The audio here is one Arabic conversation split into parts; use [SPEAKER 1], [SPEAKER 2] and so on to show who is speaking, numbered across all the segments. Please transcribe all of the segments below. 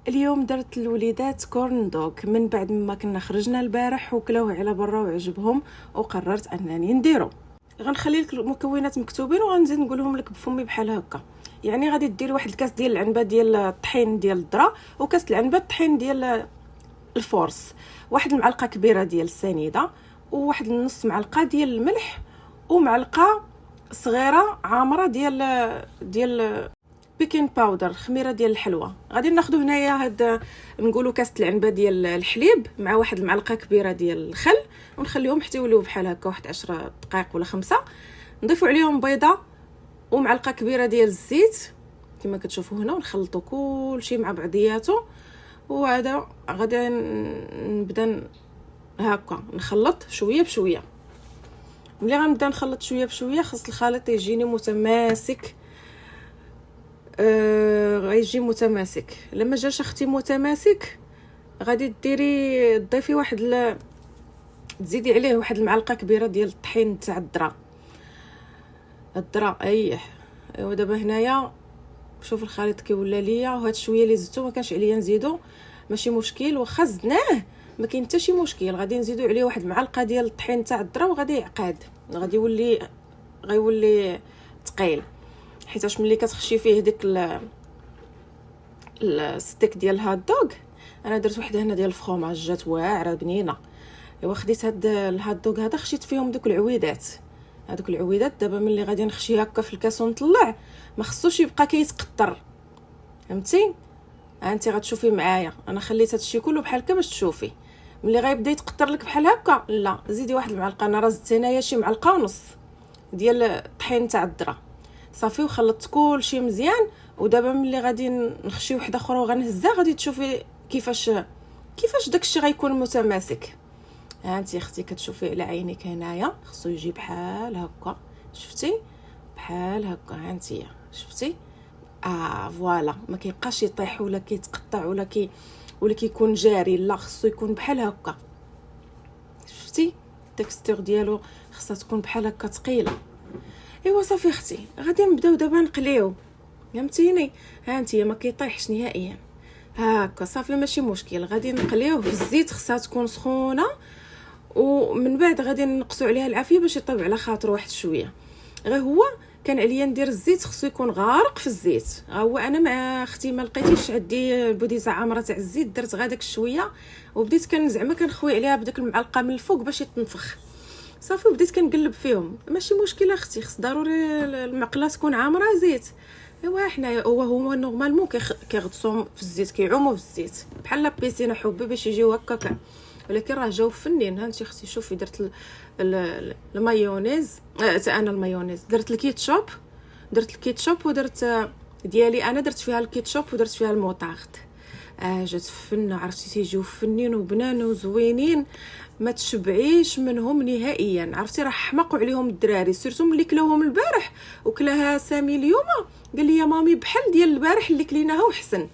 [SPEAKER 1] اليوم درت الوليدات كورن دوغ من بعد ما كنا خرجنا البارح وكلاوه على برا وعجبهم، وقررت انني نديرو. غنخلي لك المكونات مكتوبين وغنزيد نقولهم لك بفمي بحال هكا. يعني غادي دير واحد الكاس ديال العنبه ديال الطحين ديال الذره، وكاس العنبه الطحين ديال الفورس، واحد المعلقه كبيره ديال السنيده، وواحد النص معلقه ديال الملح، ومعلقه صغيره عامره ديال بيكين باودر، خميره ديال الحلوى. غادي ناخذ هنايا هاد نقولوا كاس العنبه ديال الحليب مع واحد المعلقه كبيره ديال الخل، ونخليهم حتى يوليو بحال هكا واحد 10 دقائق ولا 5. نضيفوا عليهم بيضه ومعلقه كبيره ديال الزيت كما كتشوفوا هنا، ونخلطوا كلشي مع بعضياته. وهذا غادي نبدا هكا نخلط شويه بشويه. ملي غنبدا نخلط شويه بشويه خاص الخليط يجيني متماسك، غيجي متماسك. لما جاش اختي متماسك غادي تضيفي واحد تزيدي عليه واحد المعلقه كبيره ديال الطحين تاع الذره. ايوا دابا هنايا شوف الخليط كيولى ليا، وهاد شويه اللي زدتو ما كانش عليا نزيدو، ماشي مشكل، واخا زدناه ما كاين حتى شي مشكل. غادي نزيدو عليه واحد المعلقه ديال الطحين تاع الذره وغادي يعقد، غادي غيولي ثقيل، حيتاش ملي كتخشي فيه ديك الستيك ديال هاد دوغ. انا درت واحده هنا ديال الفخوماج جات واعره بنينه. ايوا خديت هاد الهاد دوغ هذا، خشيت فيهم دوك العويدات. هذوك العويدات دابا ملي غادي نخشي هكا في الكاس ونطلع ما خصوش يبقى كيتقطر، فهمتي؟ انت غتشوفي معايا انا خليت هادشي كله بحال هكا باش تشوفي. ملي غيبدا يتقطر لك بحال هكا لا زيدي واحد المعلقه، انا راه زدت هنايا شي معلقه ونص ديال الطحين تاع الذره صافي، وخلطت كلشي مزيان. ودابا ملي غادي نخشي وحده اخرى وغنهزها غادي تشوفي كيفاش داكشي غيكون متماسك. ها انت اختي كتشوفي على عينيك هنايا خصو يجي بحال هكا، شفتي؟ بحال هكا، ها انت شفتي؟ فوالا، ما كيبقاش يطيح ولا كيتقطع ولا كيكون جاري، لا خصو يكون بحال هكا. شفتي التكستور ديالو خصها تكون بحال هكا ثقيله. ايوا صافي اختي غادي نبداو دابا نقليو، فهمتيني؟ ها انت ما كيطيحش نهائيا هكا صافي ماشي مشكل. غادي نقليوه في الزيت، خصها تكون سخونه، ومن بعد غادي نقصوا عليها العافيه باش يطيب على خاطر واحد شويه. غير هو كان عليا ندير الزيت خصو يكون غارق في الزيت. هو انا مع اختي ما لقيتيش عندي البوديزه عامره تاع الزيت، درت غير داك شويه وبديت زعما كنخوي عليها بداك المعلقه من الفوق باش يتنفخ صافي، وبديت كنقلب فيهم. ماشي مشكله اختي، خص ضروري المقله تكون عامره زيت. ايوا حنا هو نورمالمون كيغطسوا في الزيت، كيعوموا في الزيت بحال لا بيسينه حبه باش يجيو هكاك، ولكن راه جاو فنين. ها انت اختي شوفي درت المايونيز حتى انا المايونيز درت الكيتشوب ودرت ديالي انا، درت فيها الكيتشوب ودرت فيها الموطارد. جات فنه، عرفتي تيجيو فنين وبنان وزوينين ما تشبعيش منهم نهائيا. عرفتي راه حماقوا عليهم الدراري، سيرتو ملي كلاوهم البارح وكلاها سامي اليوم قال لي يا مامي بحال ديال البارح اللي كليناها وحسن،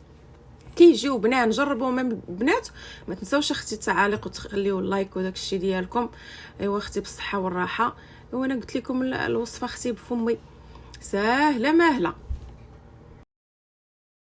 [SPEAKER 1] كيجيو بنان. جربوا من البنات. ما تنساوش اختي التعاليق وتخليوا اللايك وداك الشيء ديالكم. ايوا اختي بالصحه والراحه. وانا قلت لكم الوصفه اختي بفمي ساهله ماهله.